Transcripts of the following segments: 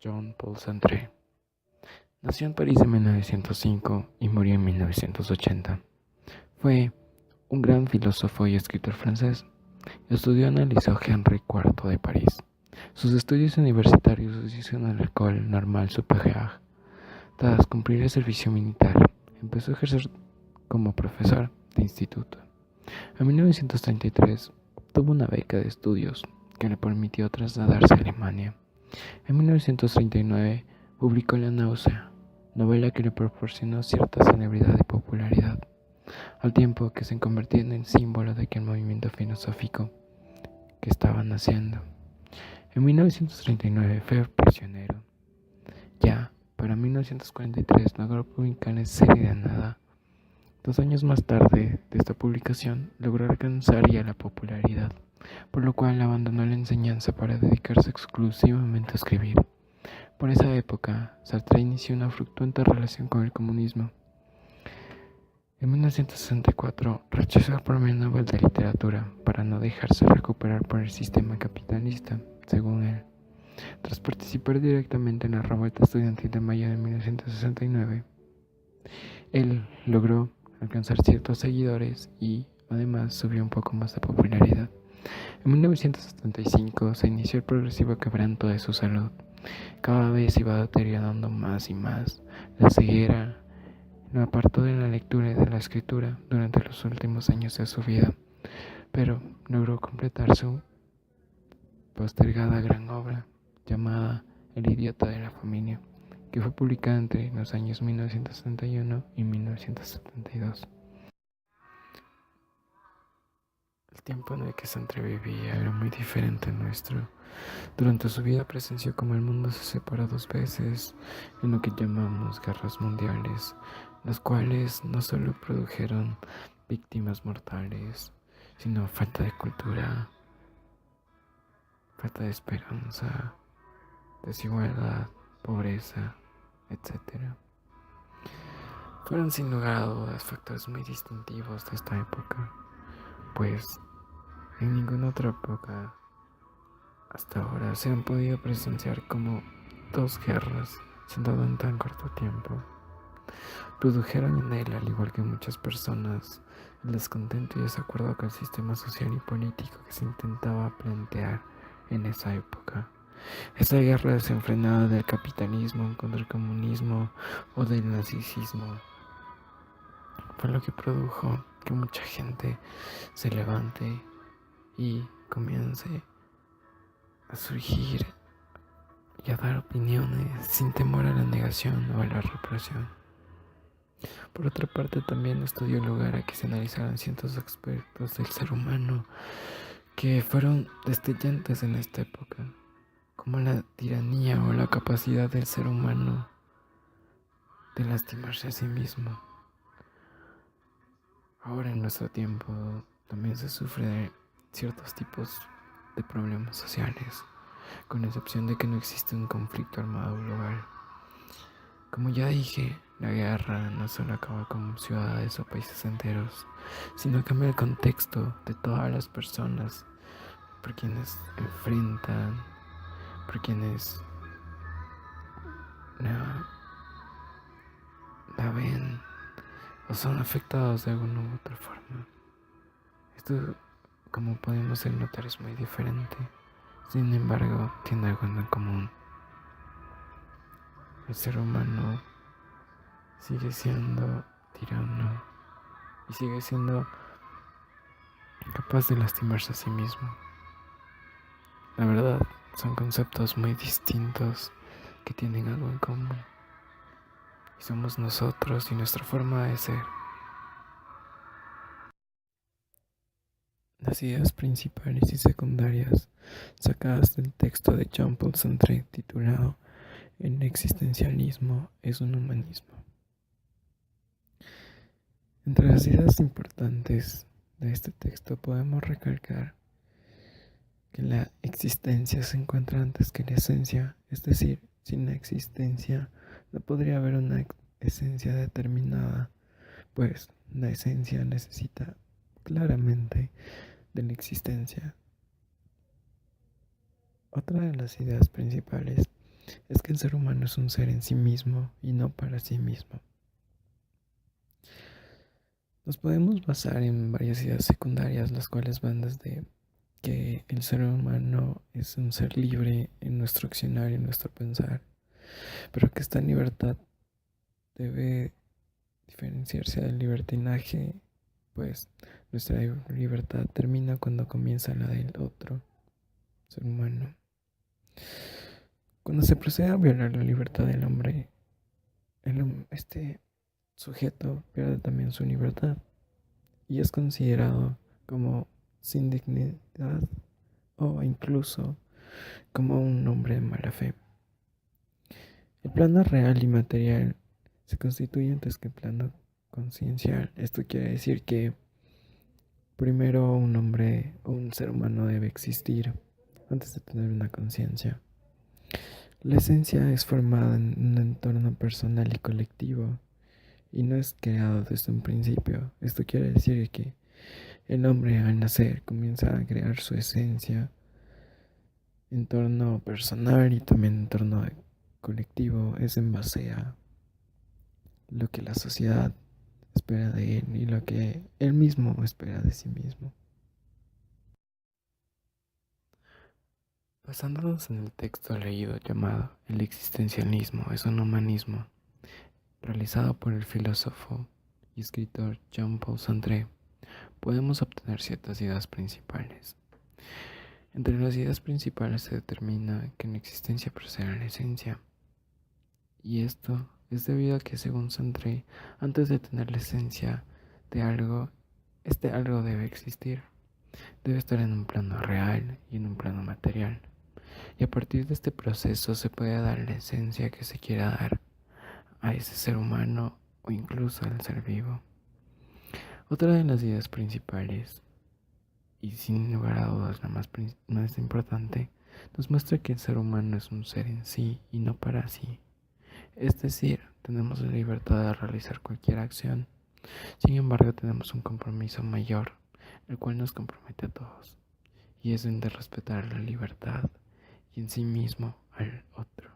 Jean-Paul Sartre nació en París en 1905 y murió en 1980. Fue un gran filósofo y escritor francés. Estudió en el Liceo Henri IV de París. Sus estudios universitarios los hizo en el École Normale Supérieure. Tras cumplir el servicio militar, empezó a ejercer como profesor de instituto. En 1933 obtuvo una beca de estudios que le permitió trasladarse a Alemania. En 1939 publicó La náusea, novela que le proporcionó cierta celebridad y popularidad, al tiempo que se convertía en el símbolo de aquel movimiento filosófico que estaba naciendo. En 1939 fue prisionero. Ya para 1943 logró publicar en Serie de Nada. 2 años más tarde de esta publicación logró alcanzar ya la popularidad, por lo cual abandonó la enseñanza para dedicarse exclusivamente a escribir. Por esa época, Sartre inició una fructuosa relación con el comunismo. En 1964 rechazó el Premio Nobel de Literatura para no dejarse recuperar por el sistema capitalista, según él. Tras participar directamente en la revuelta estudiantil de mayo de 1969, él logró alcanzar ciertos seguidores y además subió un poco más de popularidad. En 1975 se inició el progresivo quebranto de su salud. Cada vez iba deteriorando más y más. La ceguera lo apartó de la lectura y de la escritura durante los últimos años de su vida, pero logró completar su postergada gran obra llamada El idiota de la familia, que fue publicada entre los años 1971 y 1972. El tiempo en el que Sartre vivía era muy diferente al nuestro. Durante su vida presenció cómo el mundo se separó 2 veces en lo que llamamos guerras mundiales, las cuales no solo produjeron víctimas mortales, sino falta de cultura, falta de esperanza, desigualdad, pobreza, etc. Fueron sin lugar a dudas factores muy distintivos de esta época, pues en ninguna otra época hasta ahora se han podido presenciar como 2 guerras se han dado en tan corto tiempo. Produjeron en él, al igual que muchas personas, el descontento y desacuerdo con el sistema social y político que se intentaba plantear en esa época. Esta guerra desenfrenada del capitalismo contra el comunismo o del nazismo fue lo que produjo que mucha gente se levante y comience a surgir y a dar opiniones sin temor a la negación o a la represión. Por otra parte, también dio lugar a que se analizaran ciertos aspectos del ser humano que fueron destellantes en esta época, como la tiranía o la capacidad del ser humano de lastimarse a sí mismo. Ahora en nuestro tiempo también se sufre de ciertos tipos de problemas sociales, con excepción de que no existe un conflicto armado global. Como ya dije, la guerra no solo acaba con ciudades o países enteros, sino cambia el contexto de todas las personas por quienes enfrentan, por quienes la ven o son afectados de alguna u otra forma. Esto, como podemos notar, es muy diferente. Sin embargo, tiene algo en común. El ser humano sigue siendo tirano y sigue siendo capaz de lastimarse a sí mismo. La verdad, son conceptos muy distintos que tienen algo en común. Y somos nosotros y nuestra forma de ser. Las ideas principales y secundarias sacadas del texto de Jean-Paul Sartre titulado El existencialismo es un humanismo. Entre las ideas importantes de este texto podemos recalcar que la existencia se encuentra antes que la esencia, es decir, sin la existencia no podría haber una esencia determinada, pues la esencia necesita claramente de la existencia. Otra de las ideas principales es que el ser humano es un ser en sí mismo y no para sí mismo. Nos podemos basar en varias ideas secundarias, las cuales van desde que el ser humano es un ser libre en nuestro accionar y en nuestro pensar, pero que esta libertad debe diferenciarse del libertinaje, pues nuestra libertad termina cuando comienza la del otro ser humano. Cuando se procede a violar la libertad del hombre, este sujeto pierde también su libertad y es considerado como sin dignidad o incluso como un hombre de mala fe. El plano real y material se constituye antes que el plano conciencial. Esto quiere decir que primero un hombre o un ser humano debe existir antes de tener una conciencia. La esencia es formada en un entorno personal y colectivo y no es creado desde un principio. Esto quiere decir que el hombre al nacer comienza a crear su esencia en torno personal y también en torno colectivo. Es en base a lo que la sociedad espera de él y lo que él mismo espera de sí mismo. Basándonos en el texto leído llamado El existencialismo es un humanismo, realizado por el filósofo y escritor Jean-Paul Sartre, podemos obtener ciertas ideas principales. Entre las ideas principales se determina que en existencia procede la esencia, y esto es debido a que, según Sartre, antes de tener la esencia de algo, este algo debe existir, debe estar en un plano real y en un plano material. Y a partir de este proceso se puede dar la esencia que se quiera dar a ese ser humano o incluso al ser vivo. Otra de las ideas principales, y sin lugar a dudas la más importante, nos muestra que el ser humano es un ser en sí y no para sí. Es decir, tenemos la libertad de realizar cualquier acción, sin embargo tenemos un compromiso mayor, el cual nos compromete a todos, y es el de respetar la libertad y en sí mismo al otro.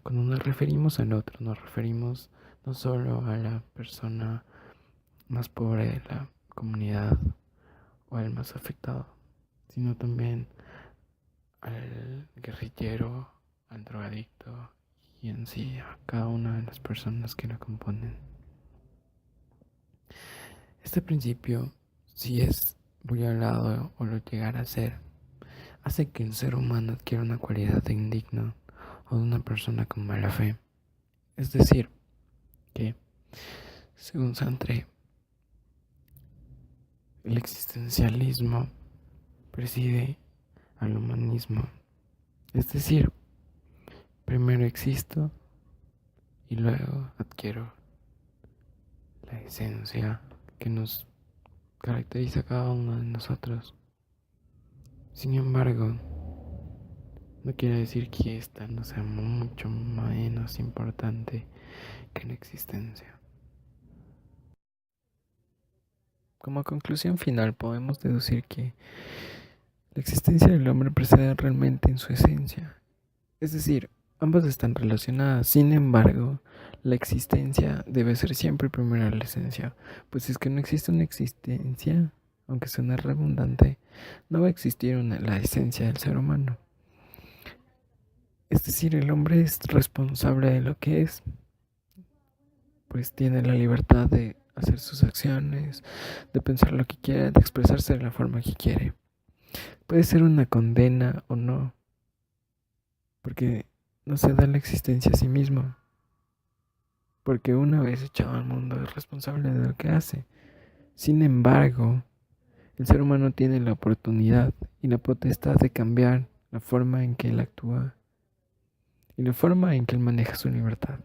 Cuando nos referimos al otro, nos referimos no solo a la persona más pobre de la comunidad o al más afectado, sino también al guerrillero, al drogadicto y en sí a cada una de las personas que la componen. Este principio, si es violado o lo llegara a ser, hace que el ser humano adquiera una cualidad de indigno o de una persona con mala fe. Es decir, que, según Sartre, el existencialismo preside al humanismo. Es decir, primero existo y luego adquiero la esencia que nos caracteriza a cada uno de nosotros. Sin embargo, no quiere decir que esta no sea mucho menos importante que la existencia. Como conclusión final podemos deducir que la existencia del hombre precede realmente en su esencia. Es decir, ambas están relacionadas. Sin embargo, la existencia debe ser siempre primero la esencia. Pues si es que no existe una existencia, aunque suene redundante, no va a existir la esencia del ser humano. Es decir, el hombre es responsable de lo que es, pues tiene la libertad de hacer sus acciones, de pensar lo que quiere, de expresarse de la forma que quiere. Puede ser una condena o no, porque no se da la existencia a sí mismo, porque una vez echado al mundo es responsable de lo que hace. Sin embargo, el ser humano tiene la oportunidad y la potestad de cambiar la forma en que él actúa y la forma en que él maneja su libertad.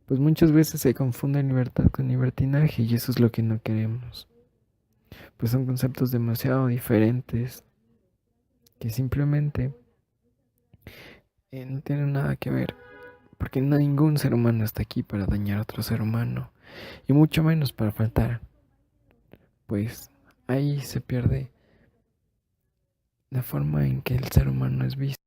Pues muchas veces se confunde libertad con libertinaje y eso es lo que no queremos. Pues son conceptos demasiado diferentes que simplemente no tienen nada que ver. Porque ningún ser humano está aquí para dañar a otro ser humano y mucho menos para faltar. Pues ahí se pierde la forma en que el ser humano es visto.